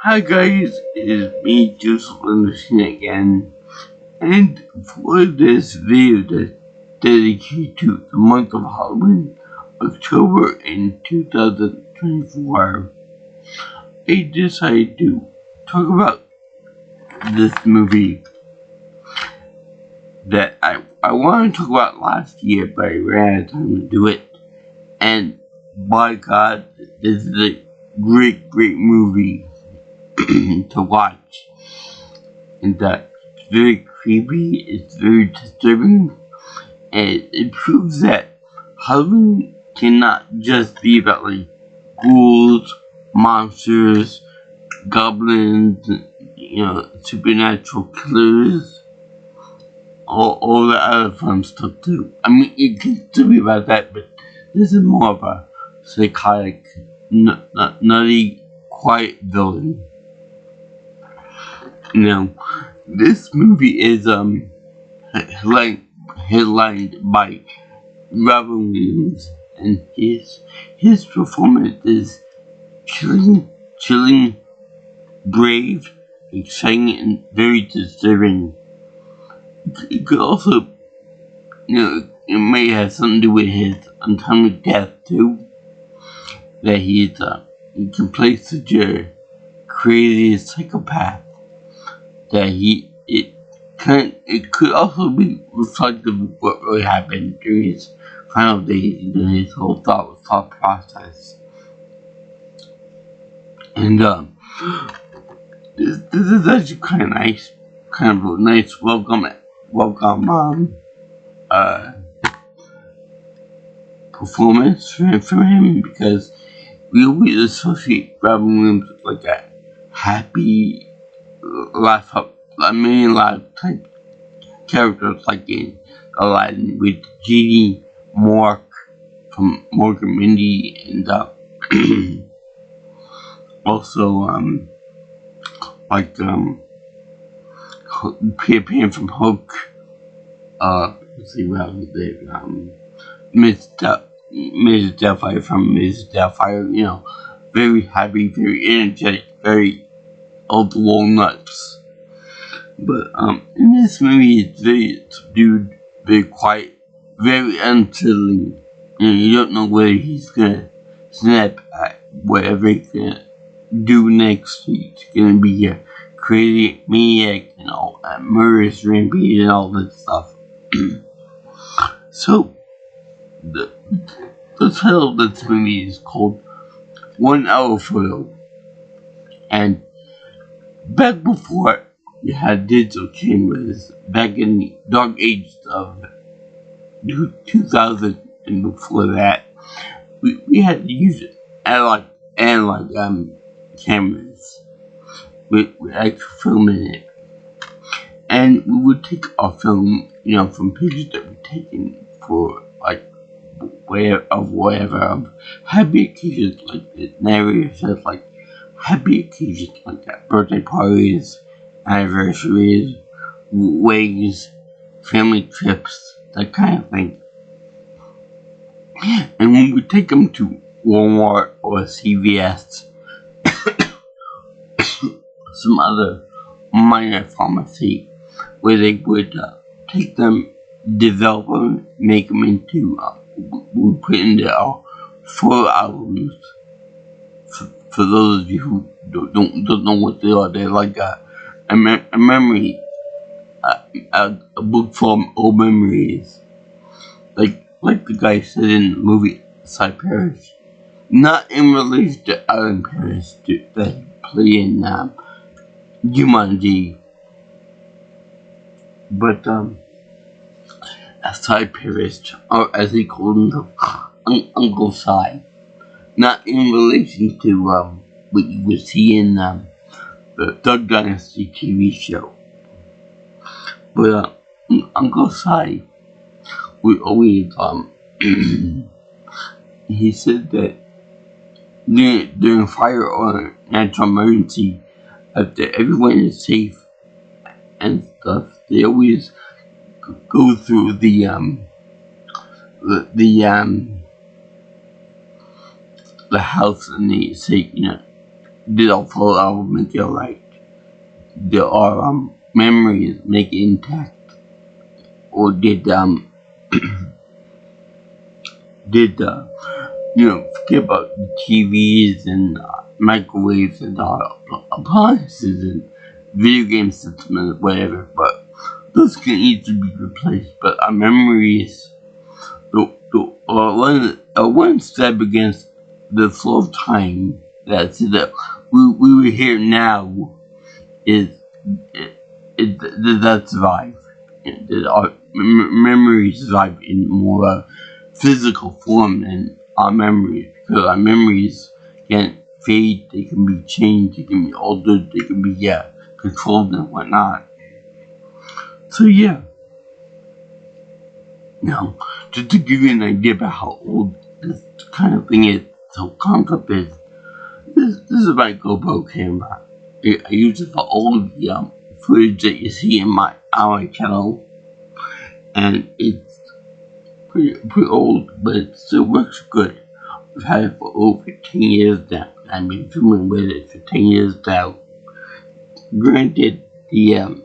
Hi guys, it's me, Joseph Anderson again, and for this video that's dedicated to the month of Halloween, October in 2024, I decided to talk about this movie that I wanted to talk about last year, but I ran out of time to do it, and by God, this is a great movie to watch. And that it's very creepy, it's very disturbing, and it proves that Halloween cannot just be about like ghouls, monsters, goblins, supernatural killers, all the other fun stuff too. I mean, it can still be about that, but this is more of a psychotic, nutty, quiet villain. This movie is headlined by Robin Williams, and his performance is chilling, brave, exciting, and very disturbing. It could also, it may have something to do with his untimely death too. That he can play such a crazy psychopath. That it could also be reflective of what really happened during his final days, his whole thought process. And this is actually kind of nice, kind of a nice welcome performance for him, because we always associate Robin Williams with like a happy, laugh type characters like in Aladdin with Genie, Mork from Mork and Mindy, and also Peter Pan from Hook. Let's see what else there. Miss Doubtfire from Miss Doubtfire. Very happy, very energetic, very old walnuts. But in this movie, it's very subdued, very quiet, very unsettling. You don't know whether he's gonna snap at whatever he's gonna do next. He's gonna be a crazy maniac and all that murderous rampage and all that stuff. So the title of this movie is called 1 Hour Photo, and back before you had digital cameras, back in the dark ages of 2000 and before that, we had to use analog cameras with actual film in it. And we would take our film, from pictures that were taken for whatever happy occasions like the narrator says, like happy occasions like that, birthday parties, anniversaries, weddings, family trips, that kind of thing. And when we take them to Walmart or CVS, some other minor pharmacy, where they would take them, develop them, make them into, we put into our photo albums. For those of you who don't know what they are, they're like a memory, a book from old memories, like the guy said in the movie Cy Parrish, not in relation to Alan Parrish that he played in Jumanji, but Cy Parrish, or as he called himself, Uncle Cy, not in relation to what you would see in the Duck Dynasty TV show. But Uncle Cy would always he said that during fire or natural emergency, after everyone is safe and stuff, they always go through the house, and they say, did all fall out of meteorite? Did our memories make it intact? Or did forget about the TVs and microwaves and appliances and video game systems and whatever, but those can easily be replaced. But our memories, one step against the flow of time that's that we were here now is that survive. That our memories survive in more physical form than our memories, because our memories can fade, they can be changed, they can be altered, they can be controlled and whatnot. So now just to give you an idea about how old this kind of thing is, so concept is, this is my GoPro camera. I use it for all of the footage that you see on my channel, and it's pretty old, but it still works good. I've had it for over 10 years now. I've been filming with it for 10 years now. Granted, the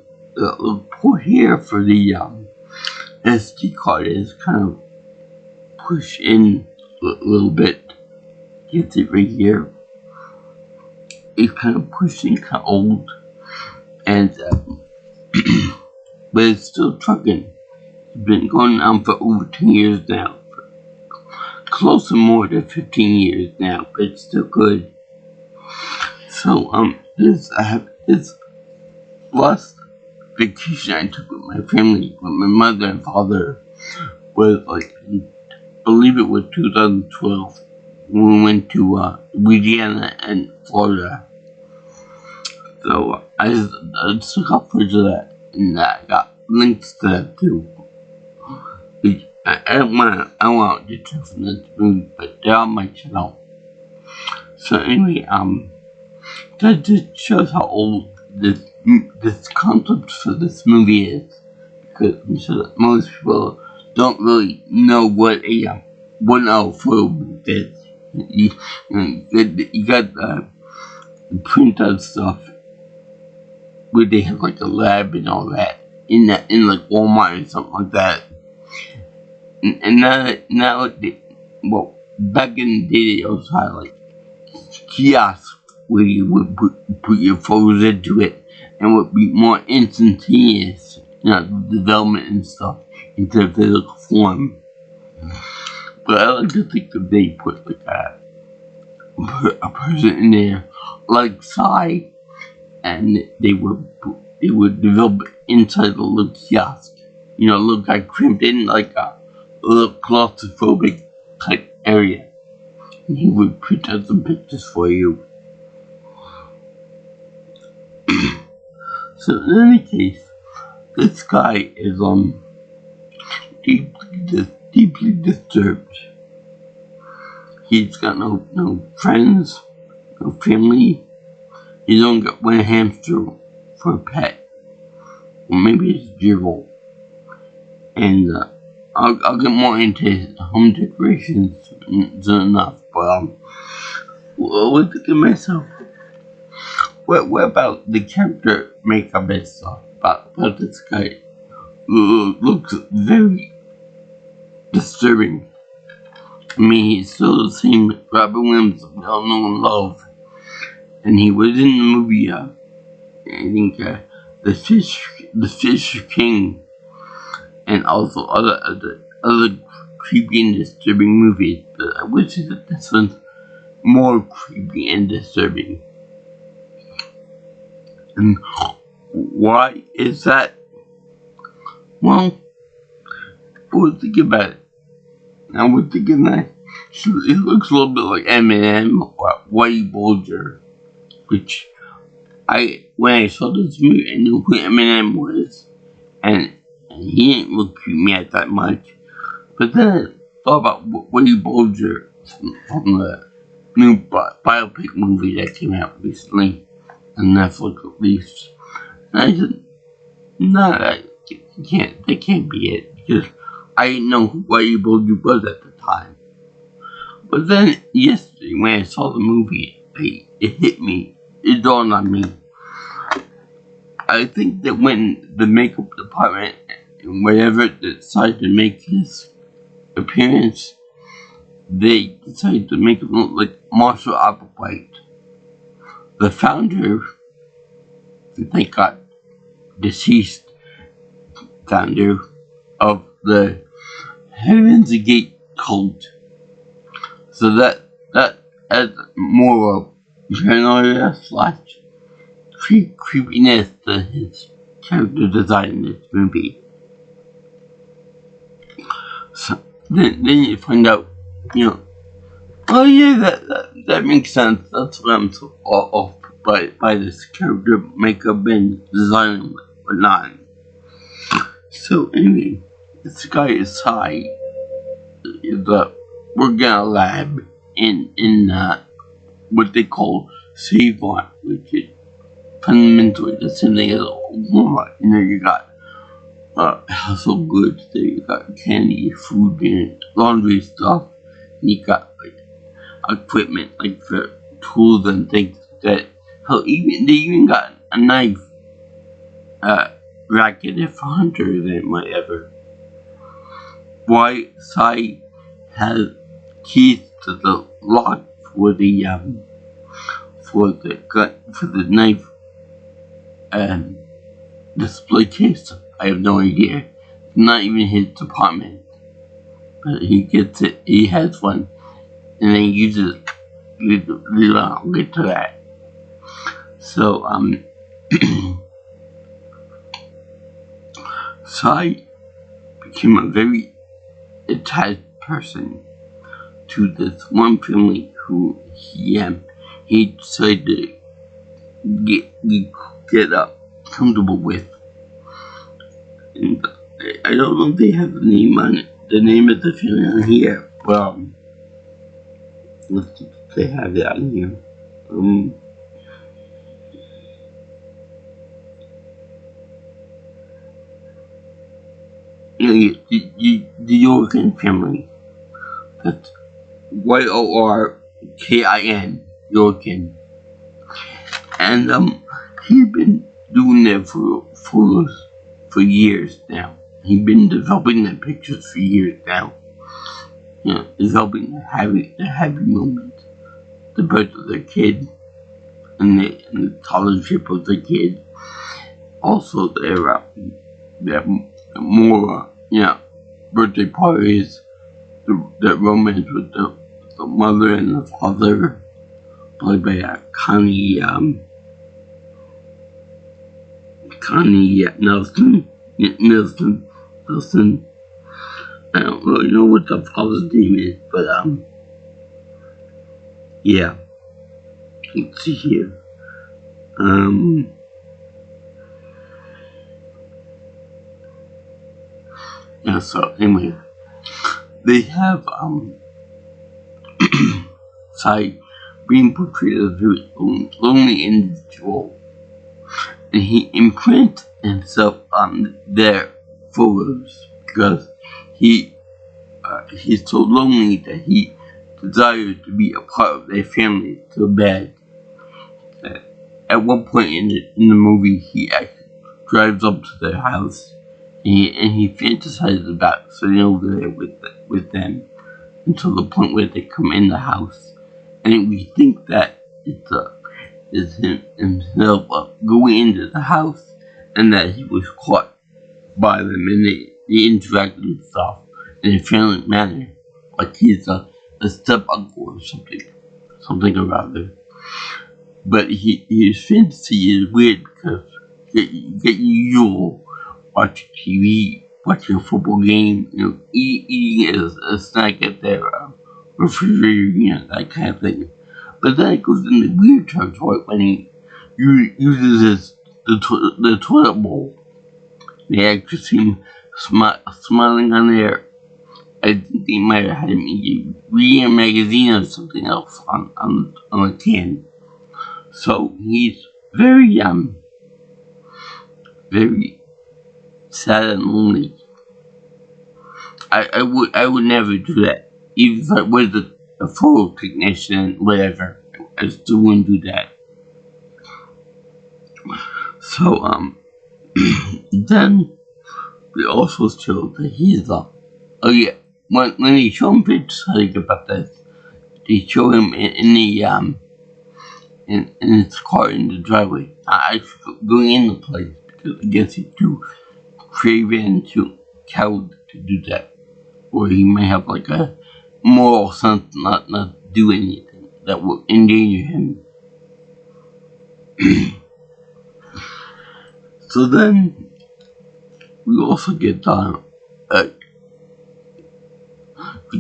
port here for the SD card is kind of pushed in a little bit. Gets it right here. It's kind of pushed in, kind of old, and but it's still trucking. It's been going on for over 10 years now. Close to more than 15 years now, but it's still good. So I have this last vacation I took with my family, with my mother and father, was I believe it was 2012, when we went to Louisiana and Florida. So I took up footage of that, and I got links to that too. I don't want to deter from this movie, but they're on my channel. So anyway, that just shows how old this concept for this movie is, because I'm sure that most people don't really know what a 1-hour photo booth is. You got the printout stuff where they have like a lab and all that in like Walmart or something like that. And now back in the day they also had like kiosks where you would put your photos into it, and would be more instantaneous, development and stuff into physical form. But I like to think that they put like a person in there like Psy, and they would develop inside the little kiosk. Look like cramped in like a little claustrophobic type area. And he would print out some pictures for you. So in any case, this guy is deeply disturbed. He's got no friends, no family. He's only got one hamster for a pet, or maybe it's gerbil. And I'll get more into his home decorations soon enough. But what think of myself? What about the character makeup and stuff about this guy? Looks very disturbing. I mean, he's still the same Robin Williams we all know and love. And he was in the movie, I think, The Fish King, and also other creepy and disturbing movies. But I would say that this one's more creepy and disturbing. And why is that? Well, we'll think about it. I was thinking that it looks a little bit like Eminem or Whitey Bulger, which when I saw this movie, I knew who Eminem was, and he didn't look me at that much. But then I thought about Whitey Bulger from the new biopic movie that came out recently on Netflix, at least. And I said, no, that can't be it, because I didn't know who Whitey Bulger was at the time. But then yesterday, when I saw the movie, it hit me. It dawned on me. I think that when the makeup department, whenever they decided to make his appearance, they decided to make him look like Marshall Applewhite, the founder, thank God, deceased founder of the Heaven's Gate cult. So that adds more of paranoia slash creepiness to his character design in this movie. So then you find out, oh yeah, that makes sense. That's what I'm so off by this character makeup and design and whatnot. So anyway, this guy is Sai. Is working at a lab in what they call Save-On, which is fundamentally the same thing as Walmart. You got household goods, there you got candy, food, and laundry stuff. And you got equipment like for tools and things that. Hell, they even got a knife racket if a hunter than whatever. Why Sai has keys to the lock for the gun for the knife display case, I have no idea. Not even his department. But he gets it, he has one, and then uses it. I'll get to that. So, Sai became a very attached person to this one family who he decided to get comfortable with. And I don't know if they have the name on it, the name of the family on here. Well, let's see if they have it on here. The Yorkin family. That's Yorkin, Yorkin. And he's been doing that for years now. He's been developing the pictures for years now. Developing the happy moment, the birth of their kid, and the scholarship of the kid. Also, their more birthday parties, the romance with the mother and the father, played by Connie Nelson. I don't really know what the father's name is, but yeah. Let's see here. Yeah, so anyway, they have Sai being portrayed as a very lonely individual, and he imprints himself on their photos because he's so lonely that he desires to be a part of their family so bad that at one point in the movie he actually drives up to their house. And he fantasizes about sitting over there with them until the point where they come in the house, and we think that it's himself going into the house, and that he was caught by them, and they interact and stuff in a friendly manner, like he's a step uncle or something or other. But his fantasy is weird because you get usual watching TV, watching a football game, eating a snack at their refrigerator, that kind of thing. But then it goes into weird territory when he uses the toilet bowl. They actually see him smiling on there. I think they might have had him reading a magazine or something else on the can. So he's very sad and lonely. I would never do that. Even if I was a photo technician, whatever. I still wouldn't do that. So, then we also show that he's oh yeah, when they show him pictures, I think about this, they show him in the, in his car in the driveway. I going in the place because I guess he's too craven, too coward to do that. Or he may have like a moral sense not to do anything that will endanger him. So then we also get the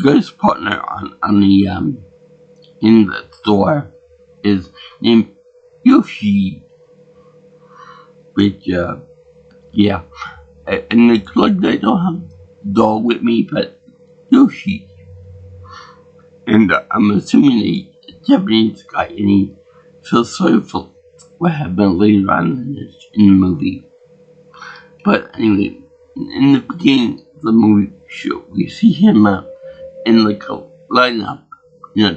guy's partner on the in the store is named Yoshi, which yeah, and like I don't have dog with me, but Yoshi, and I'm assuming a Japanese guy, and he feels sorry for what happened later on in the movie. But anyway, in the beginning of the movie show, we see him in like a lineup,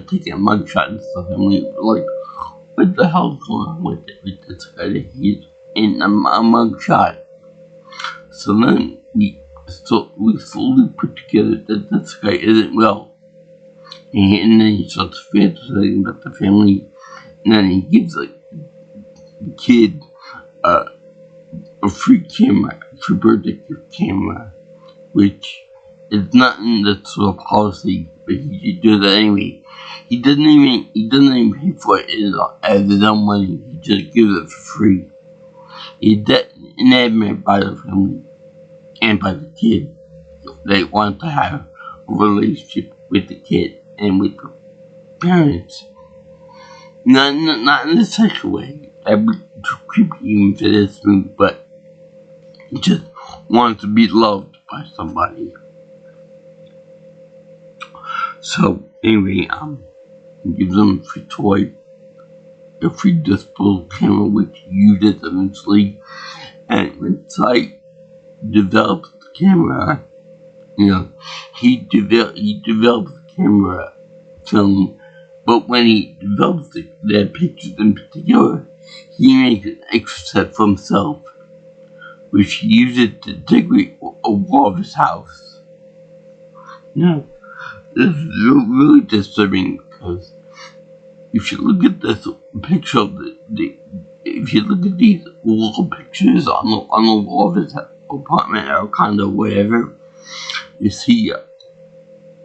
taking a mugshot and stuff, and we were like, what the hell's going on with this guy? He's in a mugshot. So then we slowly put together that this guy isn't well, and then he starts fantasizing about the family, and then he gives like the kid a free camera, a birthday gift camera, which is not in the sort of policy, but he does that anyway. He doesn't even pay for it as his own money. He just gives it for free. He's enamored by the family and by the kid. They want to have a relationship with the kid and with the parents. Not in a sexual way. That would be too creepy even for this movie, but he just wants to be loved by somebody. So anyway, he gives them a free toy, a free disposable camera, which he uses eventually, and once I develops the camera, he develops the camera film, but when he develops the pictures in particular, he makes an extra set for himself, which he uses to decorate a wall of his house. Now, this is really disturbing because if you look at this picture of if you look at these wall pictures on the wall of his apartment or condo, whatever, you see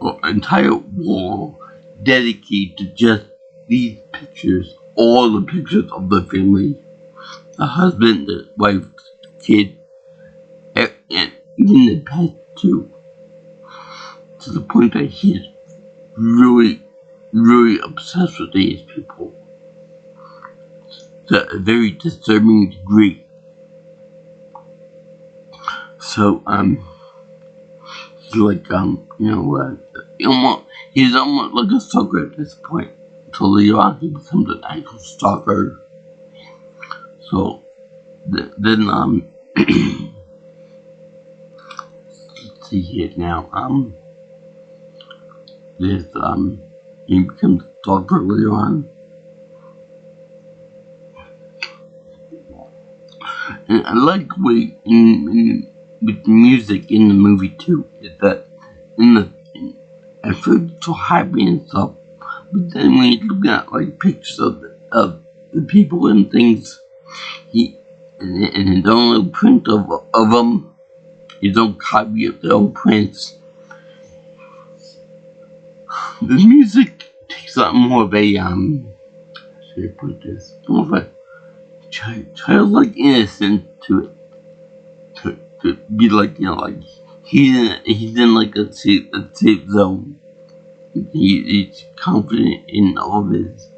an entire wall dedicated to just these pictures, all the pictures of the family, the husband, the wife, the kid, and even the pet too. To the point that he's really, really obsessed with these people. To a very disturbing degree. So, he's like, he's almost like a stalker at this point. So later on, he becomes an actual stalker. So, then, let's see here now, there's, he becomes a stalker later on. And I like the way with the music in the movie too, is that I feel so happy and stuff, but then when you look at like pictures of the people and things, and his own little print of them, his own copy of their own prints, the music takes on more of a should I put this, more of a childlike innocence to it. To be like, like he's in like a safe zone. He's confident in all of his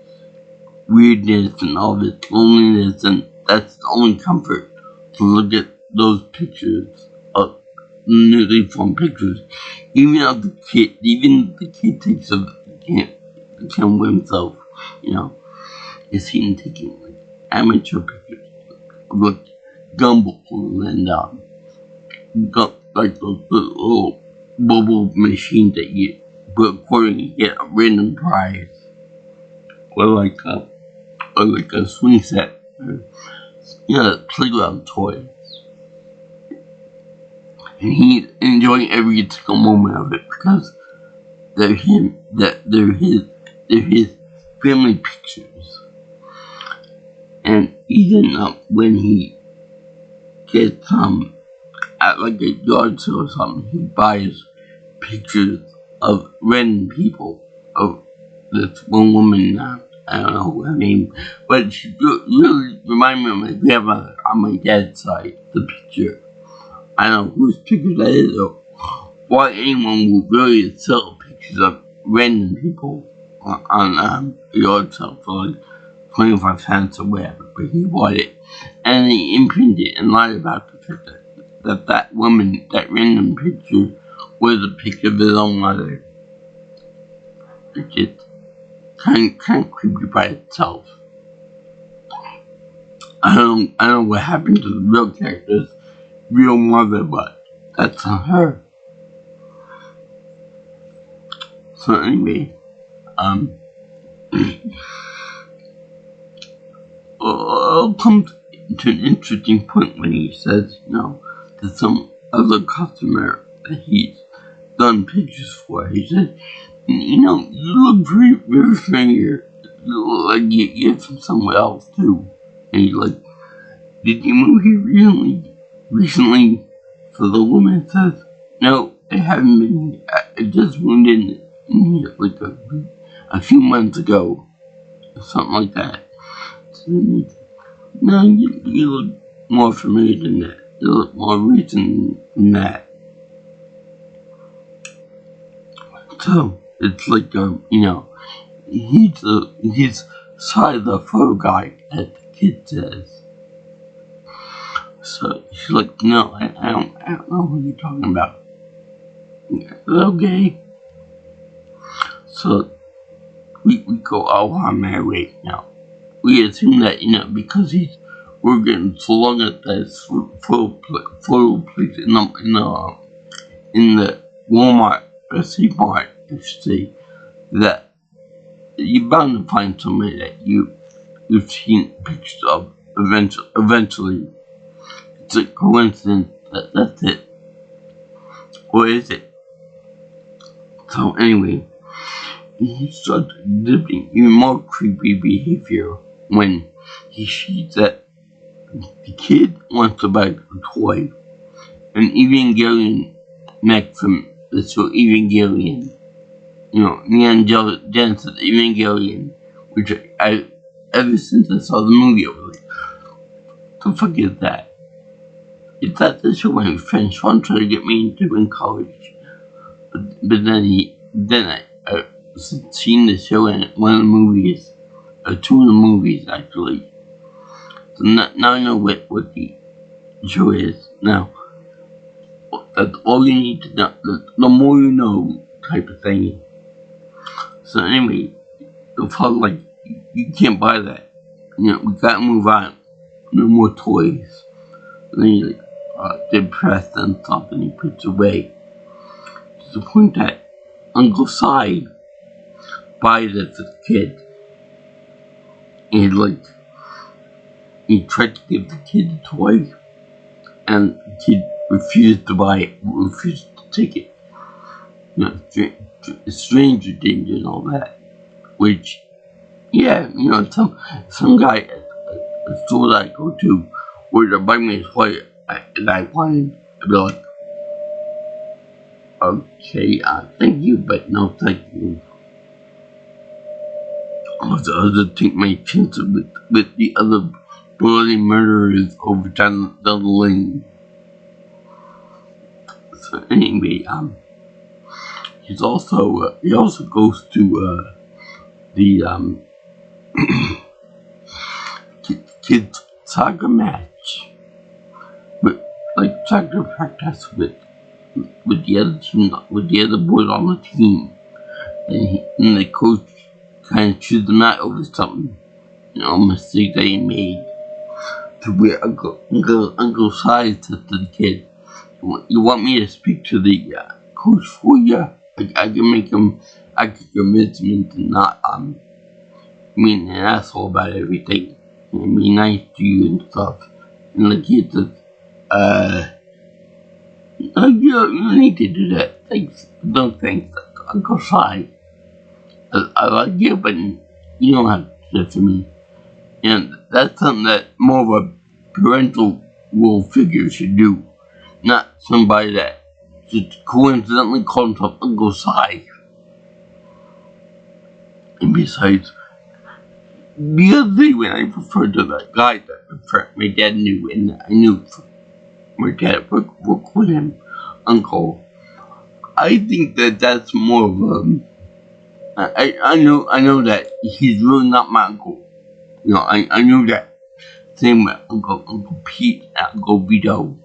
weirdness and all of his loneliness, and that's the only comfort to look at those pictures of newly formed pictures. Even the kid takes of the camera himself, is seen taking like amateur pictures of like Gumball and got like those little bubble machines that you put a quarter and you get a random prize. or like a swing set, or, playground toy, and he's enjoying every single moment of it because they're his family pictures. And even when he gets at like a yard sale or something, he buys pictures of random people, of this one woman. I don't know her name, but she really reminded me of my grandmother on my dad's side. The picture, I don't know whose picture that is, or why anyone would really sell pictures of random people on yard sale for like 25 cents or whatever. But he bought it, and he imprinted it and lied about the fact that woman, that random picture, was a picture of his own mother. It's just kind of creepy by itself. I don't know what happened to the real character's real mother, but that's not her. So anyway, it comes to an interesting point when he says, to some other customer that he's done pictures for. He said, you look very, very familiar. You look like you're from somewhere else too. And he's like, did you move here recently? So the woman says, no, I haven't been here. I just moved in here like a few months ago. Or something like that. So no, you look more familiar than that. You look more recent than that. So it's like he's side of the photo guy, as the kid says. So she's like, no, I don't know who you're talking about. Okay. So we go, oh, I'm married now. We assume that, because we're getting so long at this photo place in the Walmart, or C-Mart, I should say, that you're bound to find somebody that you've seen pictures of eventually. It's a coincidence that's it. Or is it? So anyway, he starts exhibiting even more creepy behavior when he sees that the kid wants to buy a toy. An Evangelion mech from the show Evangelion. Neon Genesis Evangelion, which I ever since I saw the movie, I was like, the fuck is that? Is that the show my friend Sean tried to get me into in college? But then I seen the show in one of the movies, or two of the movies actually. So now I know what the show is. Now, that's all you need to know. The more you know, type of thing. So anyway, the father like, you can't buy that. We gotta move on. No more toys. And then he's like, depressed and stuff, and he puts away. To the point that Uncle Si buys it for the kid. And he tried to give the kid a toy, and the kid refused to buy it, refused to take it. Stranger danger and all that. Which, yeah, some guy at a store that I go to where they're buying me a toy that I wanted, I'd be like, okay, thank you, but no thank you. I was to take my chances with the other bloody murderers over down the lane. So anyway, he also goes to the kids soccer match, but like soccer practice with the other team, with the other boys on the team, and the coach kind of chews them out over something, mistake that he made. To where Uncle Si said to the kid, "You want me to speak to the coach for you? I can convince him to being an asshole about everything and be nice to you and stuff. And the kid says, you need to do that. Thanks. No thanks. Uncle Si. I like you, but you don't have to do that for me. And that's something that more of a parental role figure should do. Not somebody that just coincidentally called himself Uncle Si. And besides, the other day when I referred to that guy that my dad knew, and I knew my dad worked with him, Uncle, I think that that's more of I know that he's really not my uncle. You know, I know that. Same with Uncle Pete and Uncle Vito.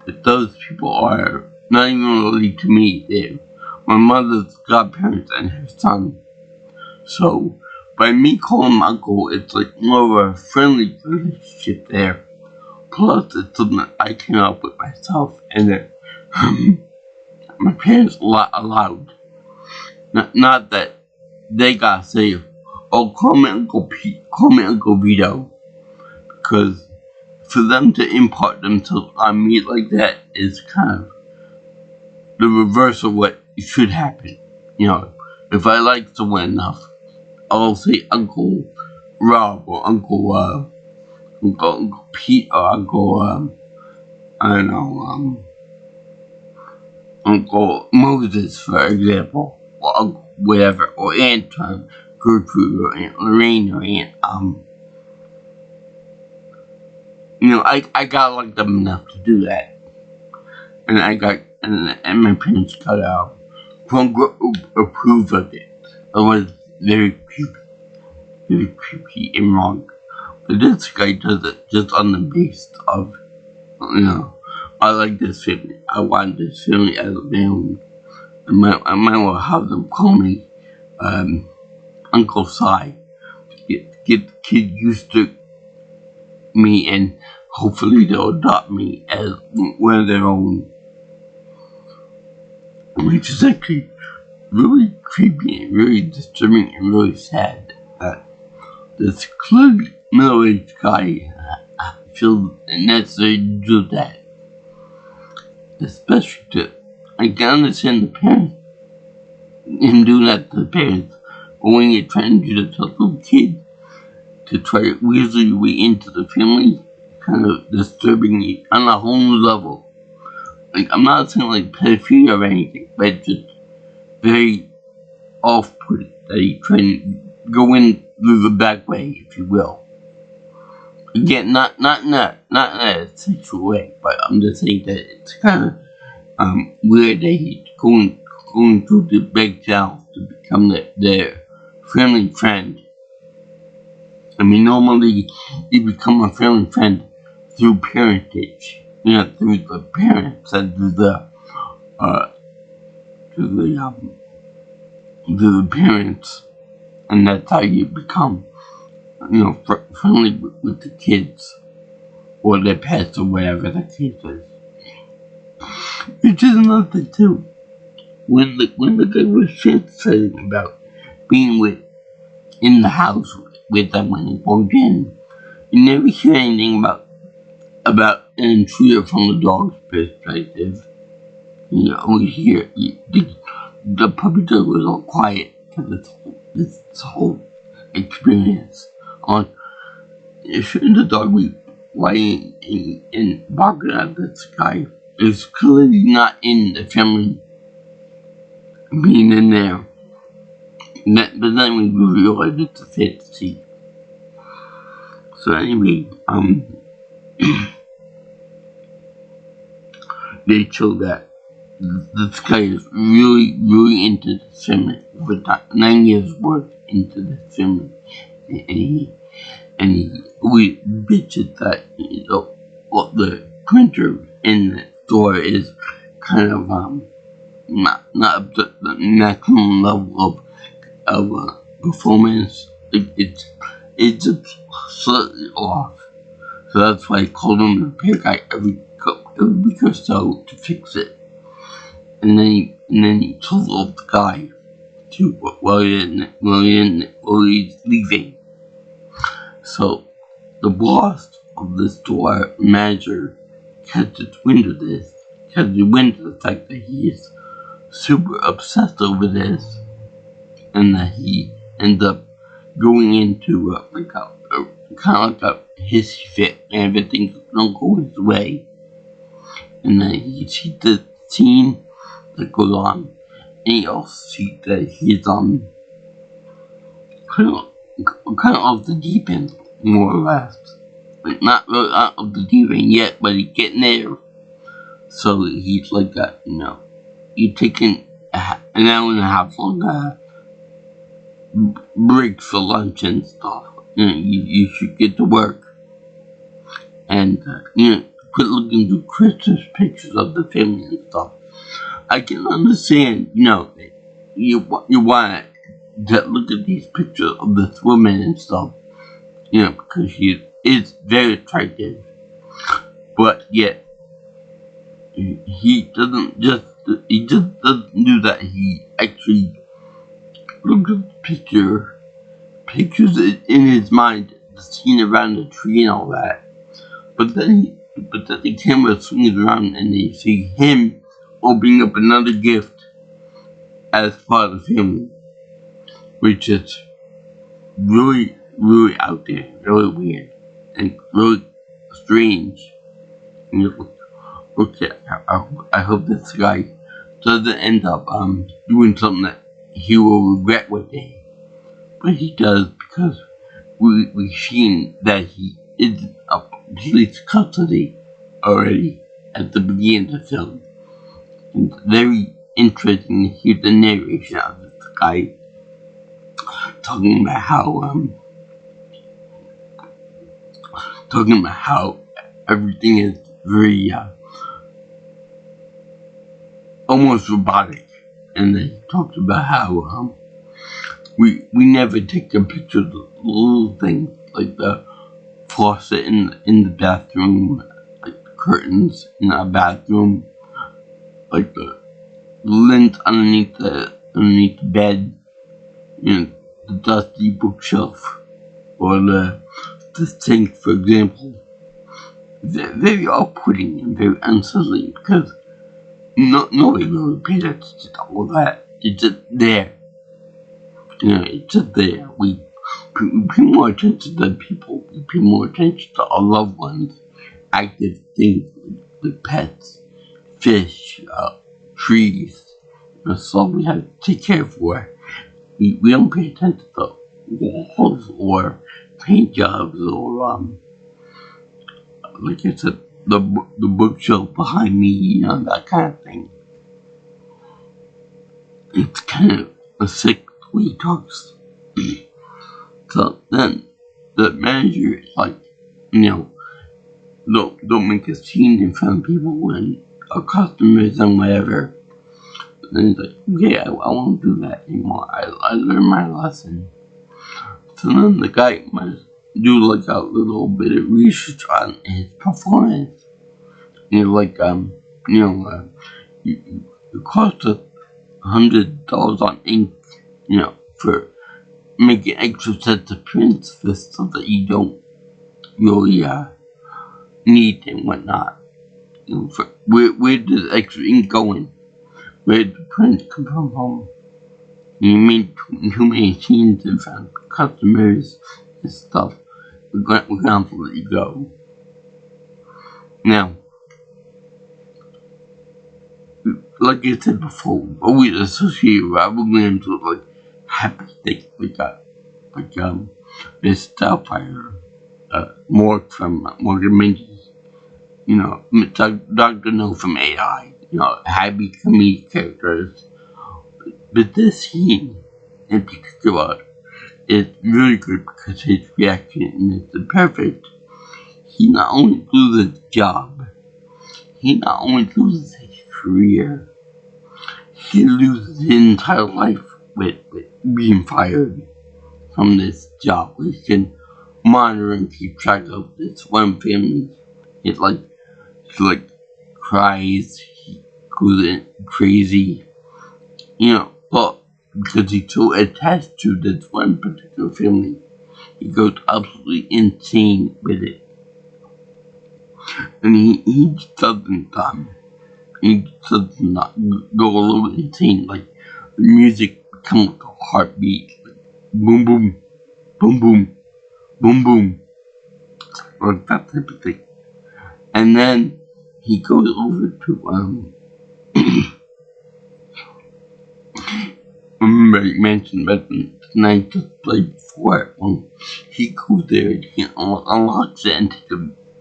That those people are not even related to me. They're my mother's godparents and her son. So, by me calling him uncle, it's like more of a friendly relationship there. Plus, it's something that I came up with myself, and that my parents allowed. Not that they gotta say, oh, call me Uncle Pete, call me Uncle Vito. Because for them to impart themselves on me like that is kind of the reverse of what should happen. You know, if I like someone enough, I'll say Uncle Rob or Uncle Pete or Uncle I don't know, Uncle Moses, for example, or Uncle whatever, or Aunt Gertrude or Aunt Lorraine or Aunt you know, I got like them enough to do that, and and my parents got approve of it. It was very creepy and wrong. But this guy does it just on the basis of, you know, I like this family. I want this family as a family. I might well have them call me Uncle Si to get the kid used to me, and hopefully they'll adopt me as one of their own. Which is actually really creepy and really disturbing and really sad that this clearly middle-aged guy feels necessary to do that. Especially I can understand the parents, him doing that to the parents, but when you're trying to do that to a little kid, to try to weasel your way into the family, kind of disturbing me on a whole new level. Like, I'm not saying like pedophilia or anything, but it's just very off-putting that you try to go in through the back way, if you will. Again, not in a sexual way, but I'm just saying that it's kind of weird that he's going through the big channels to become their family friend. I mean, normally you become a family friend through parentage, you know, through the parents and through the parents, and that's how you become, you know, friendly with the kids or their pets or whatever the case is. Which is another thing too. When the guy was saying about being in the house with them when he walked in, you never hear anything about an intruder from the dog's perspective. You always hear the puppy dog was all quiet for this whole experience. Shouldn't the dog be lying and barking at this guy? Is clearly not in the family being in there. But then we realized it's a fantasy. So anyway, they show that this guy is really into this family. For 9 years work into this family, and he bitches that, you know, what the printer in the store is kind of not up to the maximum level of performance. It's just slightly off. So that's why I called him the repair guy every week or so to fix it. And then he told off the guy to while he's leaving. So the boss of the store manager catches wind of the fact that he is super obsessed over this, and that he ends up going into kind of like a hissy fit, and everything don't go his way, and then he sees the scene that goes on, and he also sees that he's kind of off the deep end, more or less. Like not really out of the deep end yet, but he's getting there. So he's like that, you're taking an hour and a half long break for lunch and stuff. You should get to work and quit looking through Christmas pictures of the family and stuff. I can understand, you want to look at these pictures of this woman and stuff, because she is very attractive, but yet he just doesn't do that. He actually looks at pictures in his mind, the scene around the tree and all that. But then the camera swings around and you see him opening up another gift as part of the family, which is really, really out there, really weird, and really strange. And you're like, okay, I hope this guy doesn't end up doing something that he will regret one day. But he does, because we've seen that he is in police custody already at the beginning of the film. It's very interesting to hear the narration of this guy talking about how everything is very almost robotic, and then he talks about how we never take a picture of the little things like the faucet in the bathroom, like the curtains in the bathroom, like the lint underneath the bed, the dusty bookshelf, or the sink, for example. They're very off-putting and very unsettling, because nobody really pays attention to all that. It's just there. It's just there. We pay more attention to people. We pay more attention to our loved ones, active things like pets, fish, trees, stuff we have to take care for. We don't pay attention to walls or paint jobs or like I said, the bookshelf behind me, that kind of thing. It's kind of a sick way he talks. So then the manager is like, don't make a scene in front of people when our customers and whatever. And then he's like, okay, I won't do that anymore. I learned my lesson. So then the guy must do like a little bit of research on his performance. Like, it cost us $100 on ink, for making extra sets of prints for stuff that you don't really need and whatnot. Where does extra ink going? Where did the prints come from? You made too many scenes in front of customers and stuff. We're gonna have to let you go. Now, like I said before, always associate Robert Williams with like happy things, like Miss Doubtfire, Mork from Mork and Mindy, Dr. No from AI, happy comedic characters. But this scene in particular is really good because his reaction is perfect. He not only loses his job, he not only loses his career, he loses his entire life with being fired from this job. He can monitor and keep track of this one family. He cries, he goes crazy, but because he's so attached to this one particular family. He goes absolutely insane with it. And he doesn't not go a little insane. Like the music becomes like a heartbeat. Like, boom boom, boom boom, boom boom. Like that type of thing. And then he goes over to remember you mentioned that the night just played before when he goes there and he unlocks it and takes a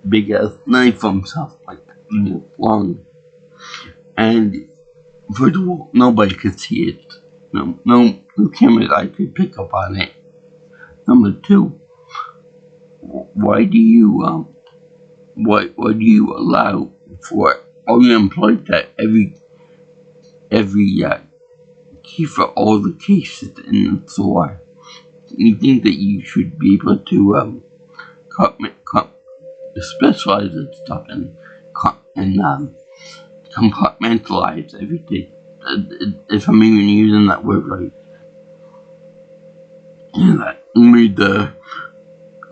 big ass knife for himself, like long. And first of all, nobody could see it. No cameras I could pick up on it. Number two, why do you allow for all your employees that every key for all the cases in the store? You think that you should be able to specialize that stuff and compartmentalize everything. If I'm even using that word right. And that only the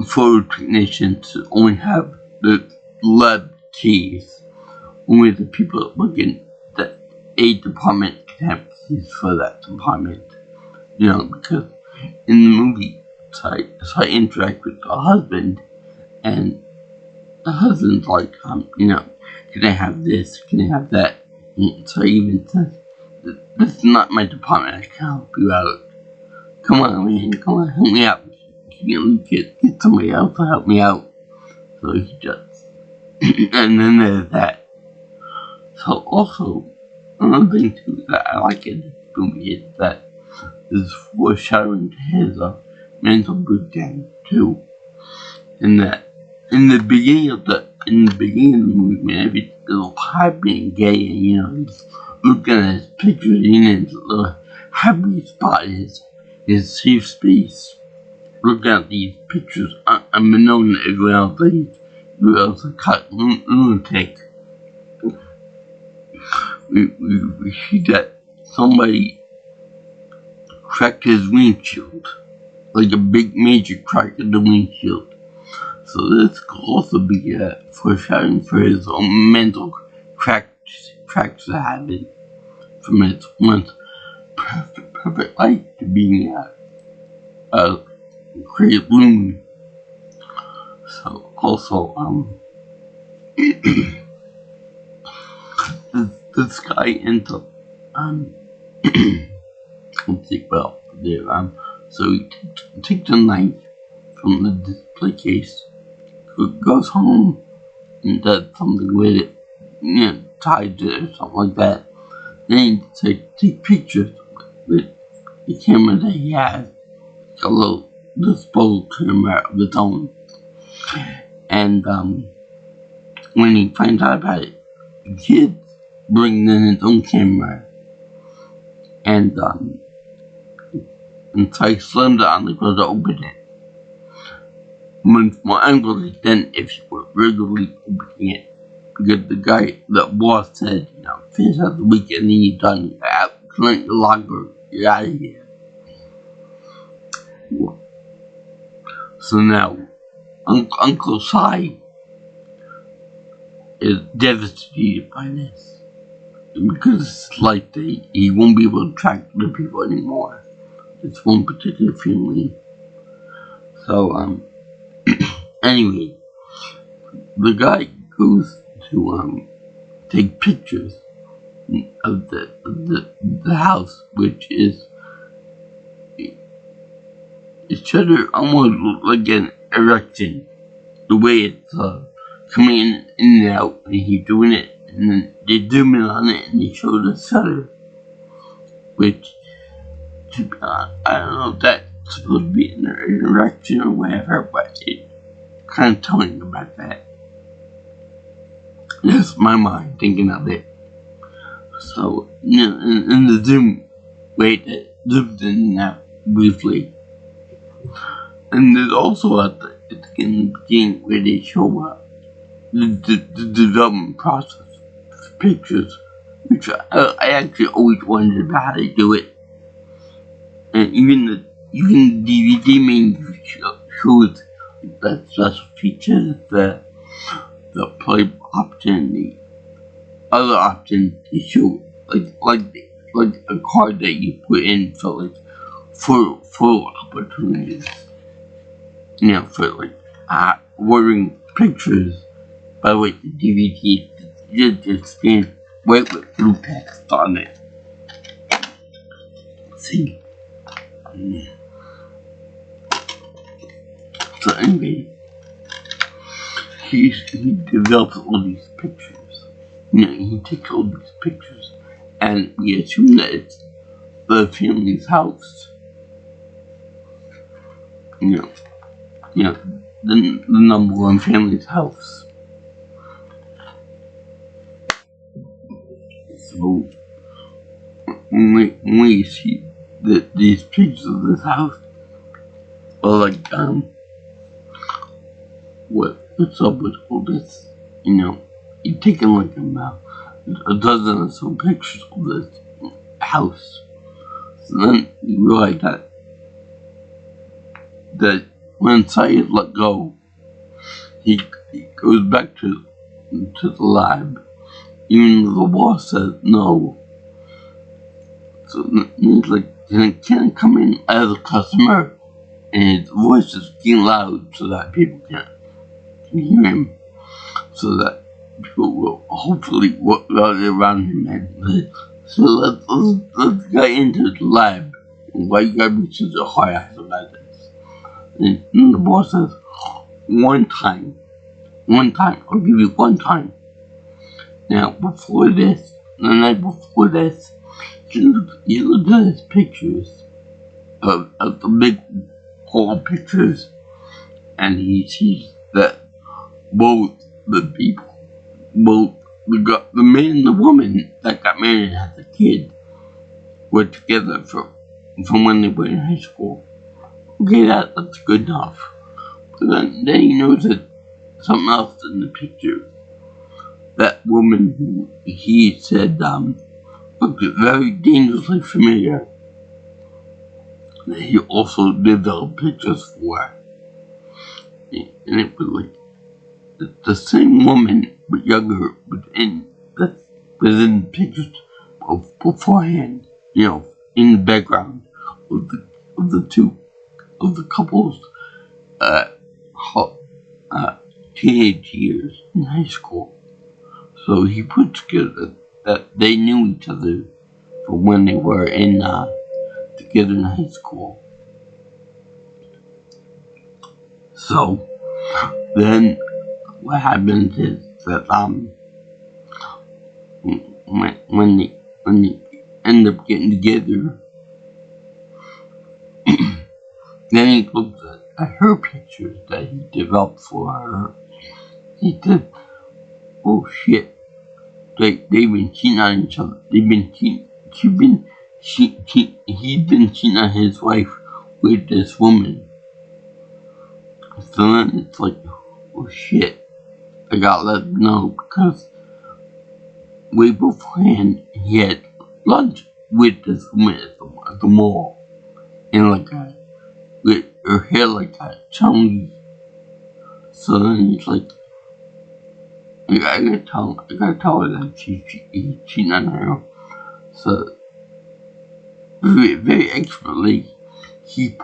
photo technicians only have the lead keys. Only the people that work in that a department can have keys for that department. Because in the movie, so I interact with the husband, and the husband's like, can I have this? Can I have that? And so I even said, this is not my department, I can't help you out. Come on, man, help me out. Can you get somebody else to help me out? So he does. And then there's that. So also, another thing too that I like in this movie is that there's foreshadowing to his mental breakdown too. And that in the beginning of the movie, when everything is happy and gay, and he's looking at his pictures in his little happy spot, his safe space. Looking at these pictures, I'm known to everyone else that he was a cut lunatic. We see that somebody cracked his windshield, like a big major crack in the windshield. So this could also be a foreshadowing for his own mental cracks that happen from his once perfect life to being a great loon. So also this guy ends up let's see, well there so he takes a knife from the display case, goes home and does something with it, ties it or something like that. Then he decides to take pictures with the camera that he has, a little disposable camera of its own. And when he finds out about it, the kid brings in his own camera, and so he slams it on the ground to open it. My uncle is then if you were regularly opening it, because the boss said, finish out the weekend and then you're done, collect your logbook, you're out of here. So now, Uncle Si is devastated by this, because it's like he won't be able to track the people anymore. It's one particular family. So, anyway, the guy goes to take pictures of the house, which is it should almost look like an erection, the way it's coming in and out, and he's doing it, and then they zoom in on it and they show the shutter, which I don't know if that's supposed to be an erection or whatever, but it's kind of telling about that. That's my mind thinking of it. So, in the zoom, wait, it zooms in and out briefly. And there's also in the beginning where they show the development process of pictures, which I actually always wondered about how they do it. and even DVD main shows that special features, the play option, the other option to show like a card that you put in for like for opportunities, for like ordering pictures. By the way, the DVD just stands right with blue text on it. See. So anyway, he develops all these pictures. He takes all these pictures, and we assume that it's the family's house. The number one family's house. So when we see these pictures of this house, or like what's up with all this? You're taking like a dozen or so pictures of this house. So then you realize that when Syed let go, he goes back to the lab, even though the boss says no. So he's like, can I come in as a customer? And his voice is getting loud so that people can hear him, so that people will hopefully walk around him. And so let's get into the lab. Why you gotta be such a hard ass about this? And the boss says, one time, I'll give you one time. Now, the night before this, you look at his pictures of the big whole pictures, and he sees that both the man and the woman that got married as a kid were together from when they were in high school. Okay, that's good enough. But then he knows that something else in the picture. That woman who he said looked very dangerously familiar, that he also developed pictures for. And it was like the same woman, but younger, within pictures beforehand, in the background of the couple's teenage years in high school. So he put together that they knew each other from when they were together in high school. So then what happens is that when they end up getting together, then he looks at her pictures that he developed for her. He said, oh shit, they've been cheating on each other. He'd been cheating on his wife with this woman. So then it's like, oh shit, I gotta let him know, because way beforehand he had lunch with this woman at the mall, and with her hair like a chunky. So then he's like, I gotta tell her that he's cheating on her. So very, very expertly, he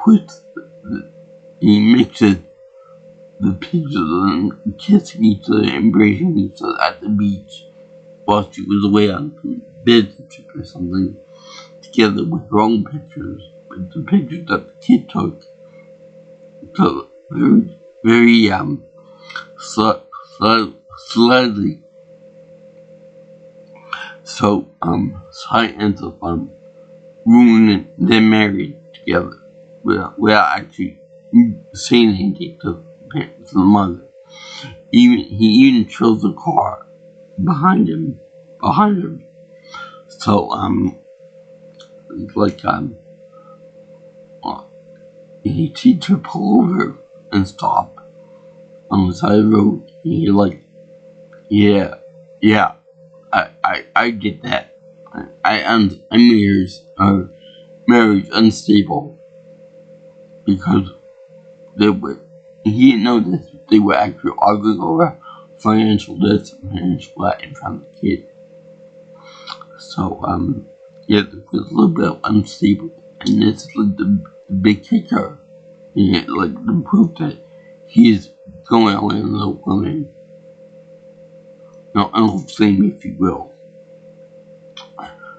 mixes the pictures of them kissing each other, embracing each other at the beach while she was away on a business trip or something, together with her own pictures, with the pictures that the kid took. So very, very slightly. So Sai ends up ruining them married together without actually saying anything to the mother. He even shows the car behind him. So he sees her pull over and stop on the side of the road. And he's like, yeah, I did that. I mirrors her marriage unstable because they were. He didn't know this. They were actually arguing over financial this and financial that in front of the kid. So yeah, it was a little bit unstable, and this is like the big kicker. Yeah, like the proof that he's going away with a woman. No, Uncle Sam, if you will.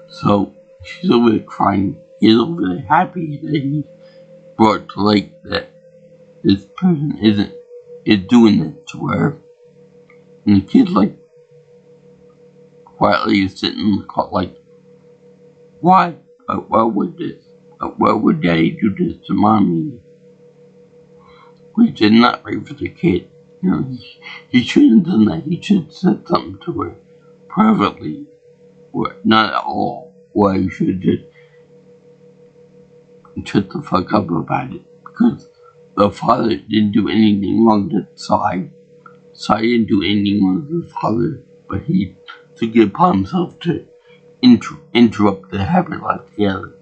So she's over there crying. He's over there happy that he brought to light that this person is doing it to her. And the kid's like quietly sitting like, why? Why would this? Why would Daddy do this to Mommy? Which is not right for the kid. You know, he shouldn't have done that. He should have said something to her privately, or not at all. Or he should just shut the fuck up about it, because the father didn't do anything wrong to Sai. Sai didn't do anything wrong to the father, but he took it upon himself to interrupt the happy life together,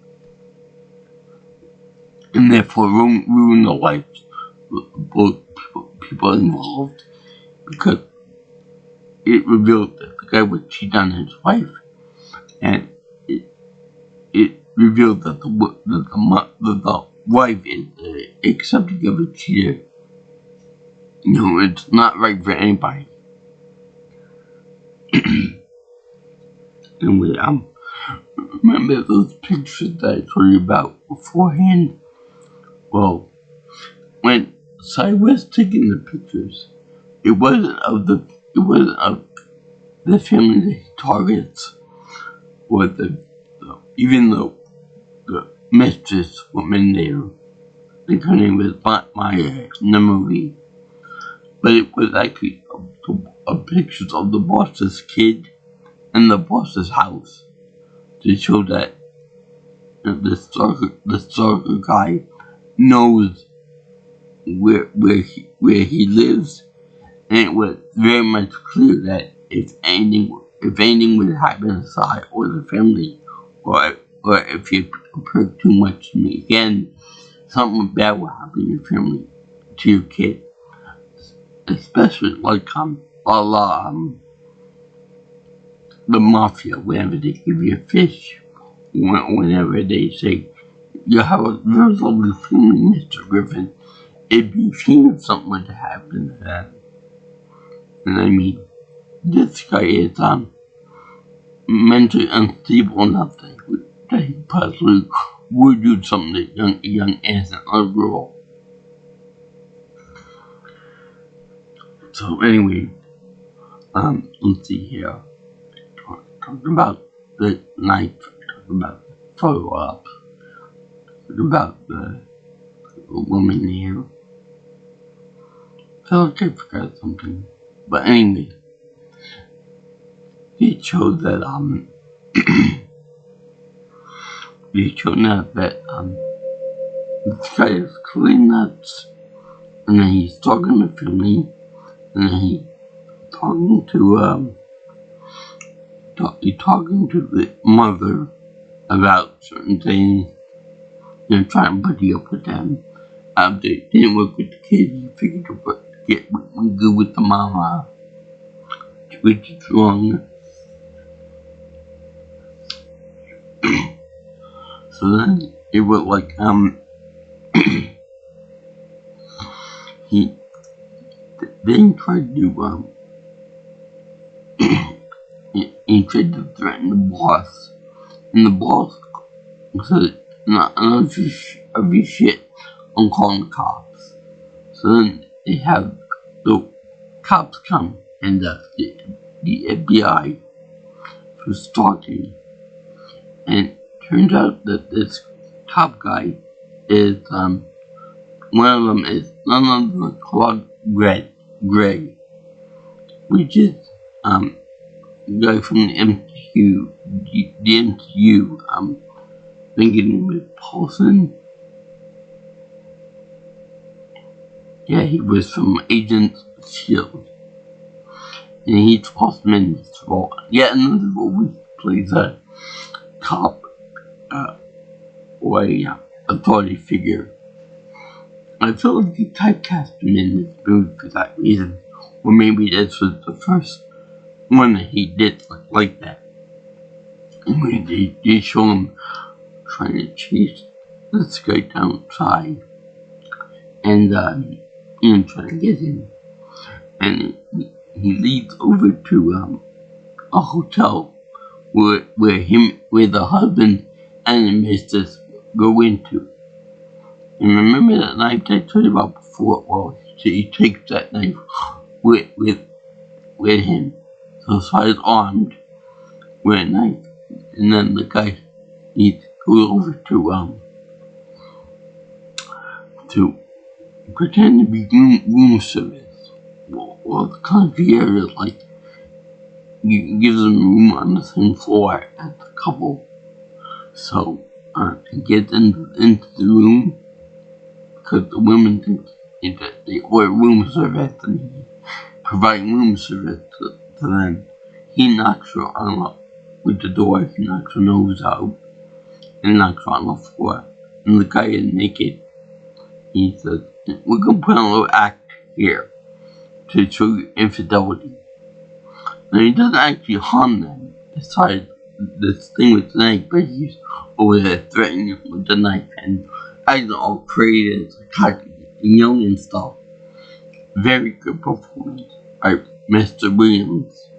and therefore ruin the lives of both people involved, because it revealed that the guy would cheat on his wife, and it revealed that the wife is accepting of a cheater. You know, it's not right for anybody. Anyway, remember those pictures that I told you about beforehand? Well, when Sai was taking the pictures, it wasn't of the family that he targets, or even the mistress woman there. I think her name was Maya in the movie. But it was actually pictures of the boss's kid and the boss's house to show that the stalker guy knows where he lives, and it was very much clear that if anything would happen to Sai or the family, or if you approach too much to me again, something bad will happen to your family, to your kid. Especially like the mafia, whenever they give you a fish, whenever they say you have a very lovely family, Mr. Griffin, it'd be seen if something would happen to them. And I mean, this guy is mentally unstable enough that he possibly would do something to a young innocent little girl. So anyway, let's see here. Talking about the knife, talking about the photo op, talking about the woman here. I feel like I forgot something. But anyway, it showed that this guy is clean nuts, and then he's talking to family, and then he's talking to the mother about certain things, and trying to put up with them. After it didn't work with the kids, he figured to get good with the mama, which is wrong. So then it was like he then tried to he tried to threaten the boss, and the boss said, "Not enough of your shit, I'm calling the cops." So then they have the cops come and the FBI for stalking, and it turns out that this top guy is one of them is none other than Claude Gray, which is guy from the MCU. Thinking with Paulson. Yeah, he was from Agent Shield, and he's awesome in this role. Yeah, another role he plays a cop, or a authority figure. I feel like they typecast him in this movie for that reason. Or maybe this was the first one that he did like that. And when they show him trying to chase this guy outside and trying to get him. And he leads over to a hotel where the husband and the mistress go into. And remember that knife that I told you about before? Well, he takes that knife with him. So he's armed with a knife. And then the guy needs to go over to pretend to be room service. Well, the concierge is like, gives them room on the same floor as the couple. So, he gets into the room, because the women think that they order room service and he provides room service to them. He knocks her on with the door, he knocks her nose out, and knocks her on the floor. And the guy is naked. He says, we're going to put on a little act here to show you infidelity. And he doesn't actually harm them besides this thing with the knife, but he's over there threatening them with the knife and acting all creative, attacking and yelling and stuff. Very good performance by Mr. Williams.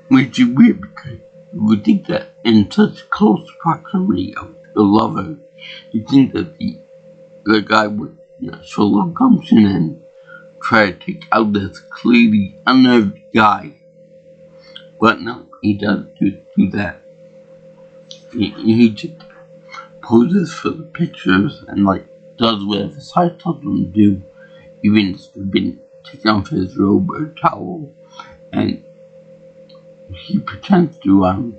Which is weird because you would think that in such close proximity of the lover, you think that the guy would show a little gumption and try to take out this clearly unnerved guy. But no, he doesn't do that. He just poses for the pictures and does whatever side tells him to do, even if he's been taking off his robe or towel, and he pretends to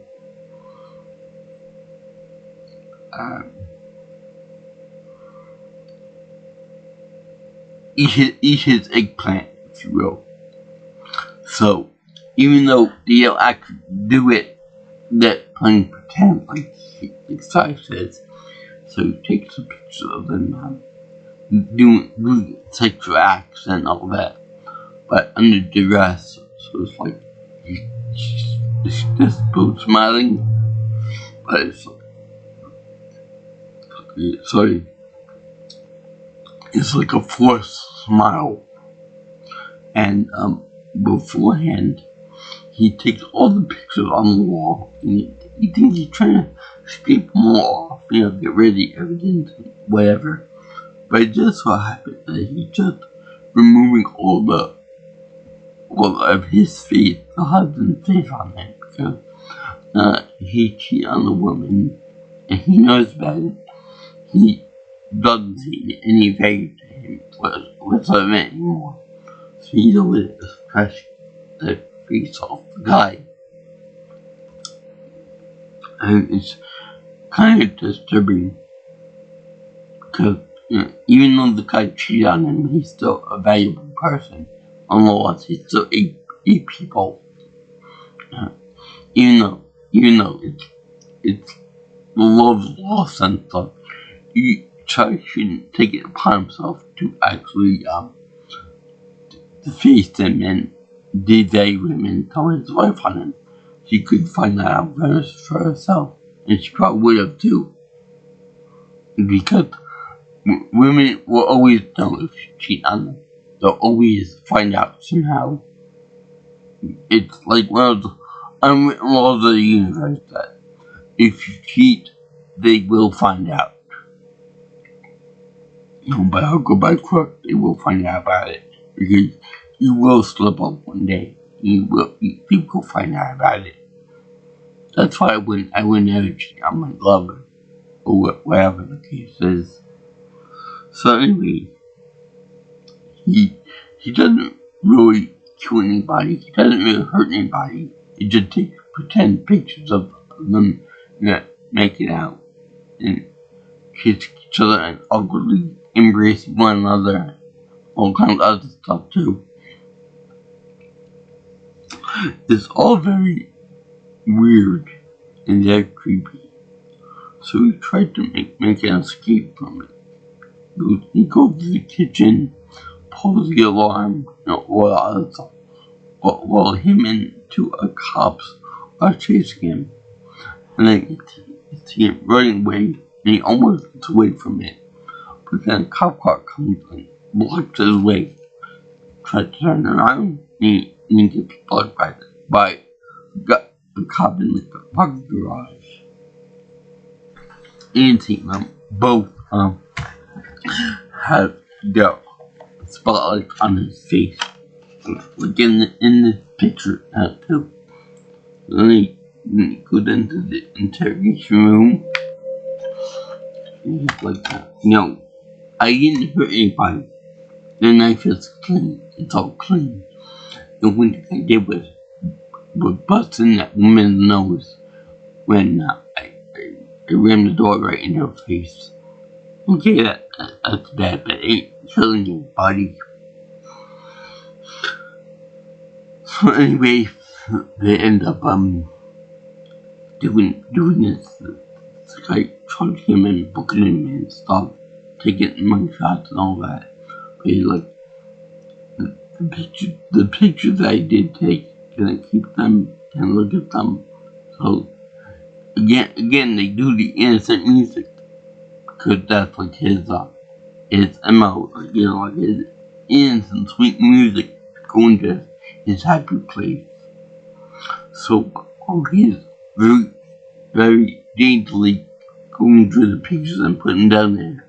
eat his eggplant, if you will. So, even though they don't actually do it, that playing pretend, like Sai says. So he takes a picture of them doing sexual acts and all that, but under duress. So it's like he's just both smiling, but it's it's like a forced smile. And beforehand, he takes all the pictures on the wall, and he thinks he's trying to scrape them all off, get rid of the evidence, whatever. But it just so happens that he's just removing all of his face, the husband's face on it, because he cheated on the woman, and he knows about it. He doesn't see any value to him whatsoever anymore. So he's over there scratching the face off the guy. And it's kind of disturbing because even though the guy cheated on him, he's still a valuable person. Unless he's still a people. Even though it's the love's lost and stuff, Charlie shouldn't take it upon himself to actually face him and devalue him and tell his wife on him. She could find that out for herself, and she probably would have too. Because women will always know if you cheat on them. They'll always find out somehow. It's like one of the unwritten laws of the universe that if you cheat, they will find out. By hook or by crook, they will find out about it. Because you will slip up one day. People will find out about it. That's why I wouldn't ever cheat on my lover. Or whatever the case is. So anyway, he doesn't really kill anybody. He doesn't really hurt anybody. He just takes pretend pictures of them that make it out. And kiss each other and awkwardly embrace one another. All kinds of other stuff too. It's all very weird and very creepy. So he tried to make an escape from it. He goes to the kitchen, pulls the alarm, while him and two cops are chasing him. And then you see him running away, and he almost gets away from it. But then a cop car comes and blocks his way. Tries to turn around, and he gets blocked by the cop in the parking garage. And see them both have their spotlight on his face. Like in this picture too. Then he goes into the interrogation room. And he's like, no, I didn't hurt anybody. The knife is clean. It's all clean. The one thing I did was busting that woman's nose when I rammed the door right in her face. Okay, that's bad, but it ain't killing your body. So anyway, they end up doing this. It's like charging him and booking him and stuff, taking money shots and all that. But like the pictures I did take, and I keep them and look at them. So again, they do the innocent music because that's like his MO, like his innocent, sweet music going to his happy place. So while he's very, very daintily going through the pictures and putting down there,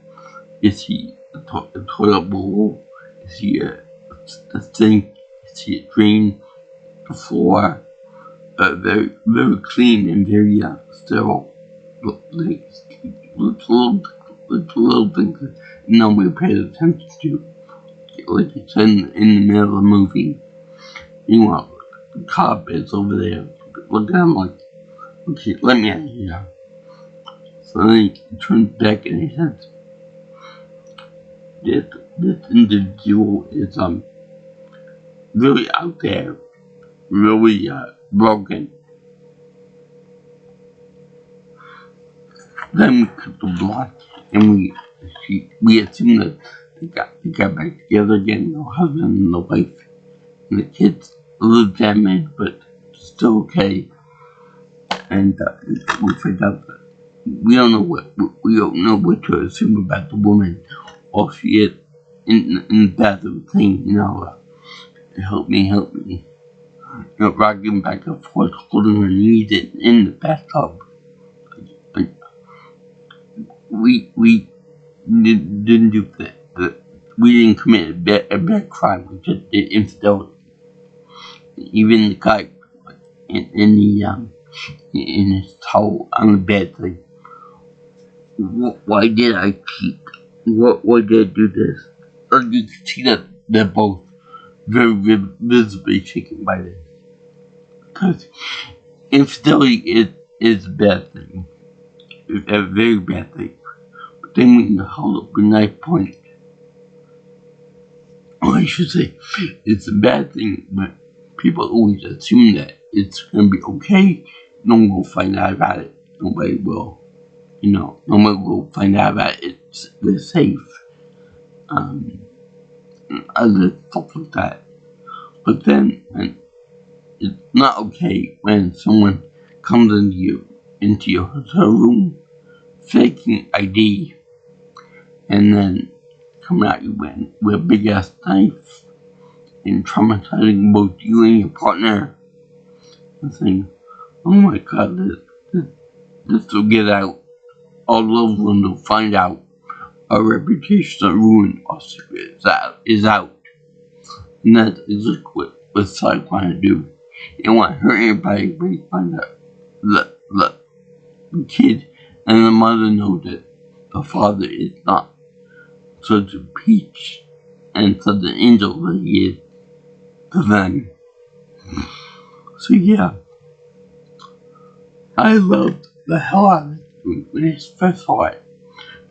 you see a toilet bowl, you see the sink, you see a drain, the floor, very, very clean and very sterile. Like, little things that nobody pays attention to. Like it's in the middle of the movie. Meanwhile, the cop is over there. Look at him like, okay, let me out of here. So then he turns back and he says, this individual is really out there, really broken. Then we cut the block and we assume that they got back together again, the husband and the wife. And the kids a little damaged, but still okay. And we find out that we don't know what to assume about the woman. All she is in the bathroom saying, help me. Rocking back and forth, holding her knees in the bathtub. We didn't do that. We didn't commit a bad crime. We just did infidelity. Even the guy in his towel on the bed, like, why did I cheat? Why did I do this? You can see that they're both very visibly shaken by this. Because infidelity is a bad thing. It's a very bad thing. But then when you hold up a knife point, or I should say, it's a bad thing, but people always assume that it's going to be okay. No one will find out about it. Nobody will find out about it. They're safe. Other stuff like that. But then, it's not okay when someone comes into your hotel room, faking ID, and then coming at you with a big ass knife and traumatizing both you and your partner, and saying, oh my god, this will get out. Our loved ones will find out. Our reputation are ruined. Our secret is out. And that's exactly what Psych want to do. They don't want to hurt anybody, but you find out the kid and the mother know that the father is not such a peach and such an angel that he is to them. So yeah, I loved the hell out of this movie when I first saw it.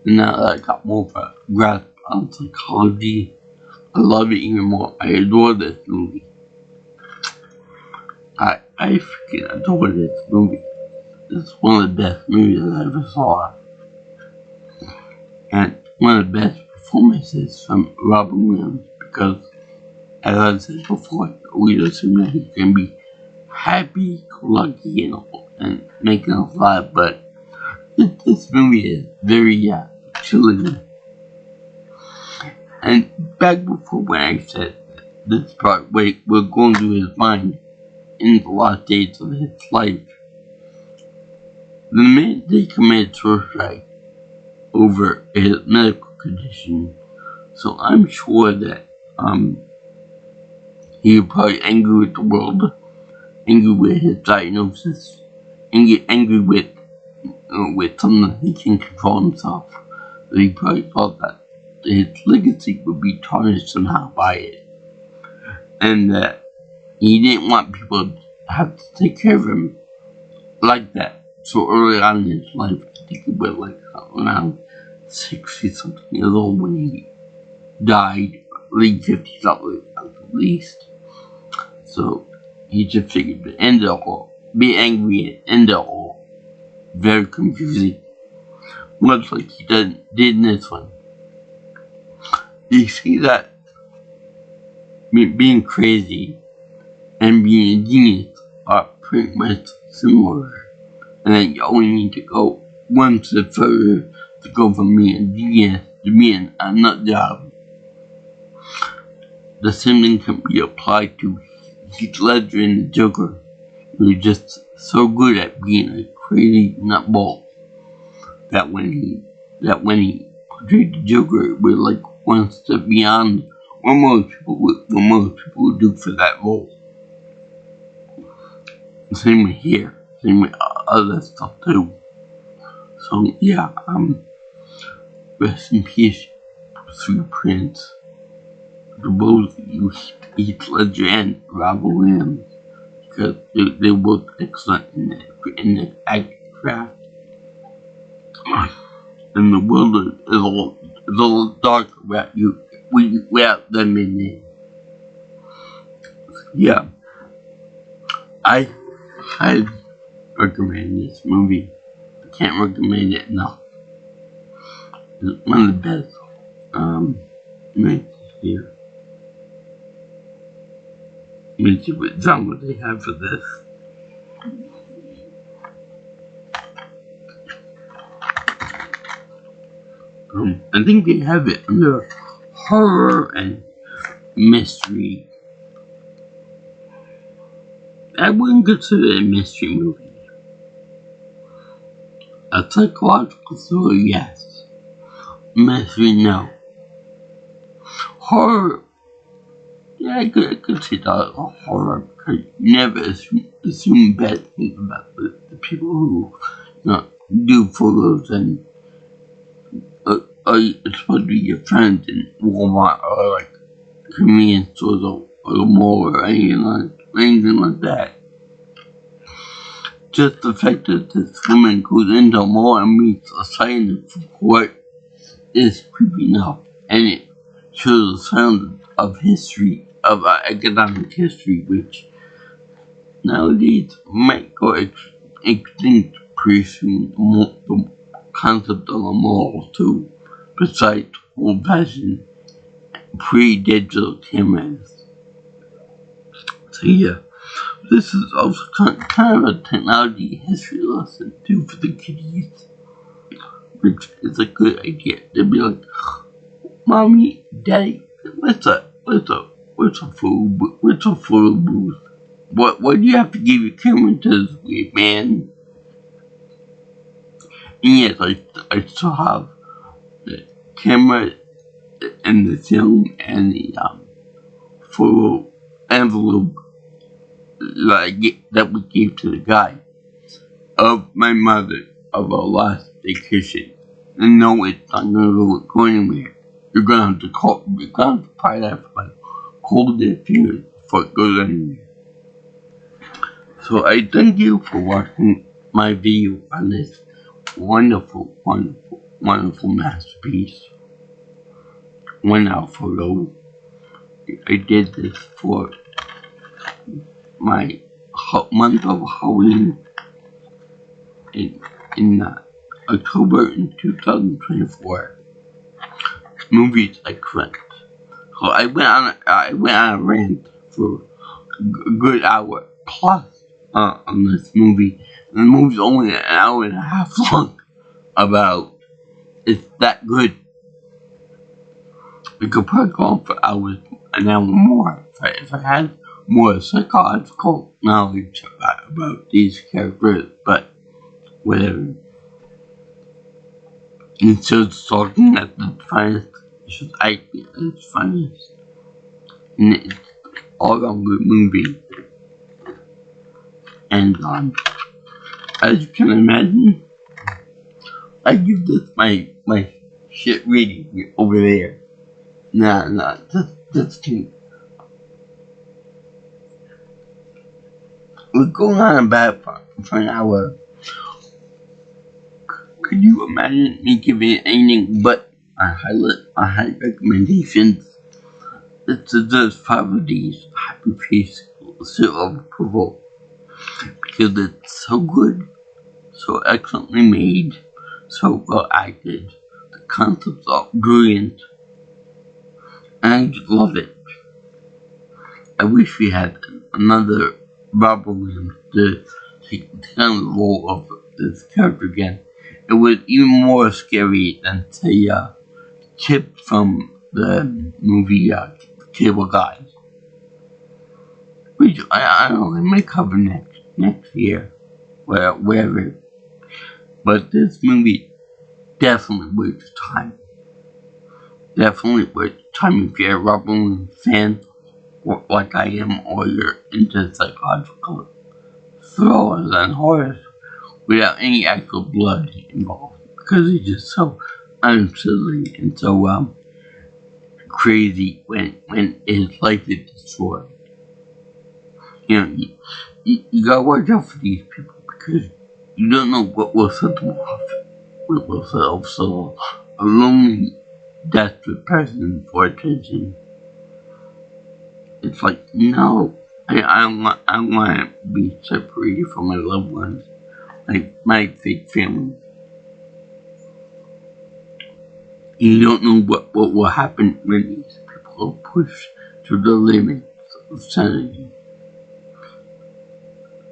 And now that I got more of a grasp on psychology, I love it even more. I adore this movie. I freaking adore this movie. It's one of the best movies I ever saw. And one of the best performances from Robin Williams because, as I said before, we assume that he's going to be happy-go-lucky and making us laugh, but this movie is very chilling. And back before when I said this part, wait, we're going through his mind in the last days of his life. The minute they committed suicide over his medical condition, so I'm sure that he was probably angry with the world, angry with his diagnosis, angry with something that he can't control himself. So he probably thought that his legacy would be tarnished somehow by it, and that he didn't want people to have to take care of him like that so early on in his life. I think he was like around 60 something years old when he died, late 50 something at least. So he just figured to end it all, be angry and end it all. Very confusing. Much like he did in this one. You see that being crazy and being a genius are pretty much similar. And then you only need to go one step further to go from being a genius to being a nut job. The same thing can be applied to Heath Ledger and the Joker, who is just so good at being a crazy nutball that when he portrayed the Joker, it was like one step beyond what most people would do for that role. Same with here, same with other stuff too. So yeah, rest in peace, Sweet Prince. To both Heath Ledger and Robin Williams, because they both excellent in the acting craft. And the world is a little darker without them in it. Yeah, I highly recommend this movie. I can't recommend it enough. It's one of the best movies here. Let me see what genre they have for this. I think they have it under horror and mystery. I wouldn't consider it a mystery movie. A psychological thriller, yes. Mystery, no. Horror, yeah, I could say that a horror because you never assume bad things about the people who do photos and it's supposed to be your friends in Walmart or like convenience stores or the mall or anything like that. Just the fact that this woman goes into a mall and meets a sign of court is creepy enough, and it shows a sign of history, of economic history, which nowadays might go extinct pretty soon. The concept of a mall too, besides old-fashioned pre-digital cameras. So yeah, this is also kind of a technology history lesson too for the kiddies, which is a good idea. They'll be like, "Mommy, Daddy, what's a photo booth? What do you have to give your camera to this weird man?" And yes, I still have the camera and the film and the photo envelope that we gave to the guy of my mother of our last vacation. And no, it's not gonna go anywhere. You're gonna have to pry that for like cold period before it goes anywhere. So I thank you for watching my video on this wonderful masterpiece. One out photo. I did this for my month of Halloween. in October in 2024. Movies I couldn't. So I went on a rant for a good hour plus on this movie. And the movie's only an hour and a half long. About it's that good. We could probably go on for hours, an hour more if I had more psychological knowledge about these characters, but whatever. Instead of talking at the finest, it's just acting at its finest. And it's all around good movie. And as you can imagine, I give this my shit rating over there. Nah, just kidding. We're going on about for an hour. Could you imagine me giving it anything but a high recommendations? It deserves 5 of these happy face seal of approval because it's so good, so excellently made, so well acted. The concepts are brilliant, and I just love it. I wish we had another Robert Williams to take on the role of this character again. It was even more scary than, say, Chip from the movie Cable Guy. Which I don't know, I may cover next year, wherever. But this movie definitely worth the time. Definitely worth the time if you're a Robert Williams fan, like I am, or you're into psychological thrillers and horrors without any actual blood involved, because it's just so unsettling and so crazy when his life is destroyed. You know, you gotta watch out for these people because you don't know what will set them off. What will set off so a lonely, desperate person for attention. It's like, no, I want to be separated from my loved ones, like my fake family. You don't know what will happen when these people are pushed to the limits of sanity.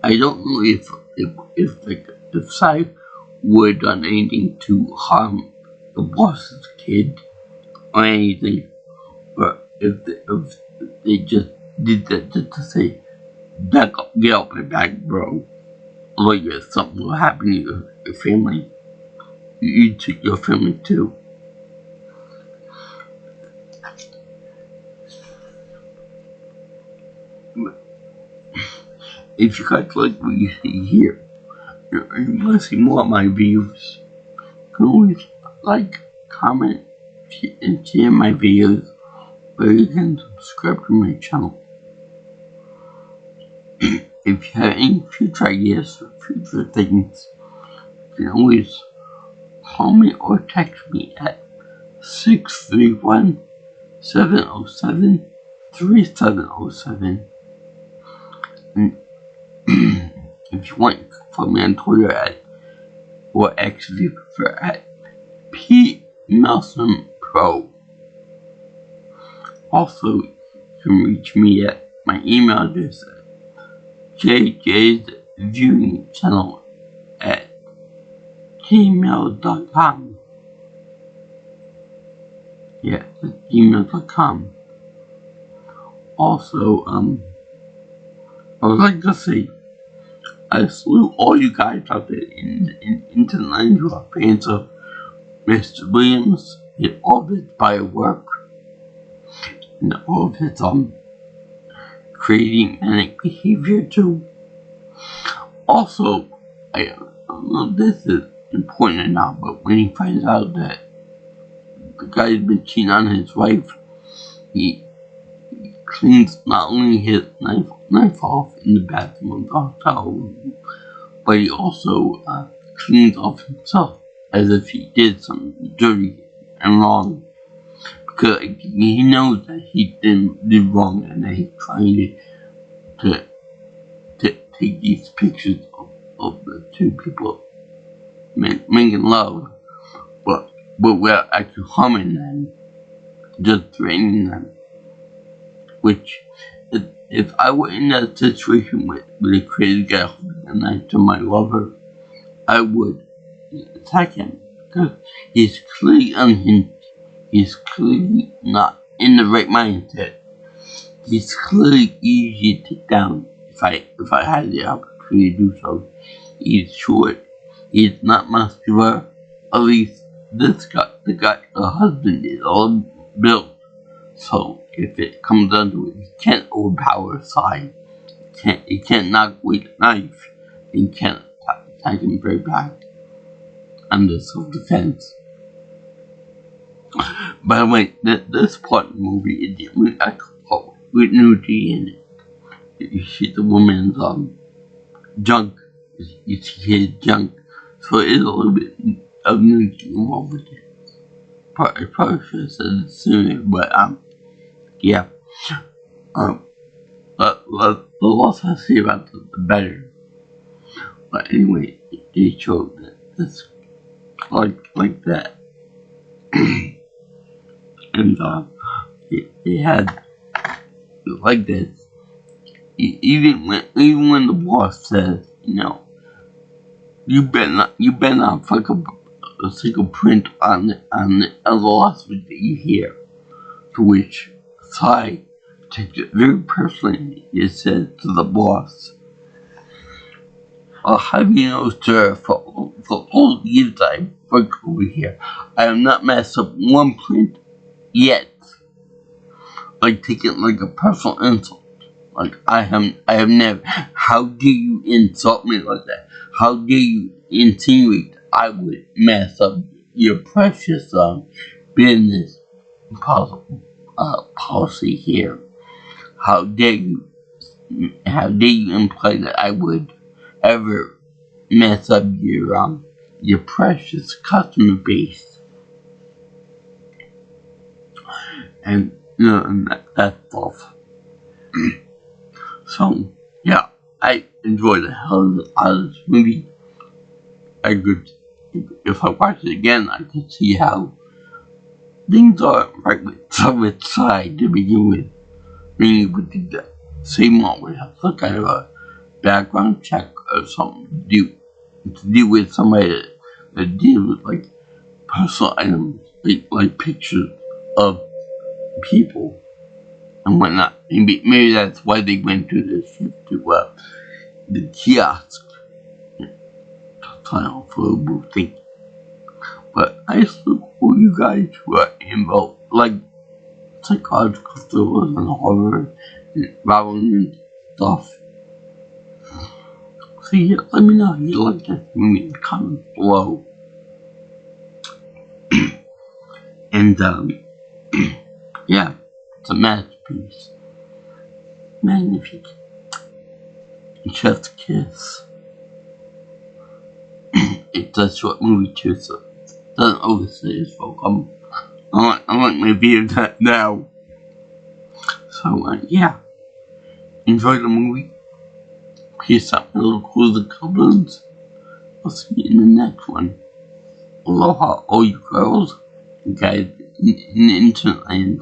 I don't know if Cy would have done anything to harm the boss's kid or anything, but if they just did that just to say, back up, get off my back, bro. Like if something will happen to your family, you took your family too. If you guys like what you see here, and you want to see more of my views, you can always like, comment, and share my videos, or you can subscribe to my channel. If you have any future ideas for future things, you can always call me or text me at 631-707-3707. And if you want, follow me on Twitter or X if you prefer at PNelsonPro. Also, you can reach me at my email address at jjsviewingchannel@gmail.com. Yeah, that's gmail.com. Also, I would like to say, I salute all you guys out there in internet who are fans of Mr. Williams and all of his bio work and all of his creating manic behavior too. Also, I don't know if this is important or not, but when he finds out that the guy's been cheating on his wife, he cleans not only his knife off in the bathroom of the hotel room, but he also cleans off himself as if he did something dirty and wrong. Because he knows that he did wrong and that he's trying to take these pictures of the two people making love, but we're actually harming them, just threatening them. Which, if I were in that situation with a crazy guy holding a knife to my lover, I would attack him, because he's clearly unhinged. He's clearly not in the right mindset. He's clearly easy to take down if I had the opportunity to do so. He's short. He's not muscular. At least the husband is all built. So if it comes down to it, he can't overpower Sai. He can't knock away the knife. He can't attack him very back under self-defense. By the way, this part of the movie is with nudity in it. You see the woman's junk. You see his junk. So it is a little bit of nudity involved with it. I probably should have said it sooner, but yeah. The less I say about the better. But anyway, they showed that it's like that. And they had like this. Even when the boss says, you better not fuck up a single print on the lawsuit that you hear. To which Sai takes it very personally. He says to the boss, "I'll have you know, sir, for all the years I've worked over here, I have not messed up one print yet." Like, take it like a personal insult. Like, I have never. How dare you insult me like that? How dare you insinuate I would mess up your precious business policy here? How dare you imply that I would ever mess up your precious customer base? And that's stuff. So yeah, I enjoyed the hell out of this movie. If I watch it again, I could see how things are right with Sai to begin with. Meaning with the same one would have some kind of a background check or something to do with somebody that deals with like personal items, like pictures of people and whatnot. Maybe that's why they went to this ship to the kiosk tunnel for a blue thing. But I salute all you guys who are involved, like psychological thrillers and horror and Robin stuff. So yeah, let me know if you like this movie in the comments below. And yeah, it's a masterpiece. Magnifique. Chef's kiss. It's a short movie too, so it doesn't overstay its welcome. I like my video now. So yeah, enjoy the movie. Peace out, my little cool goblins. I'll see you in the next one. Aloha, all you girls and guys in the internet land.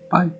Bye.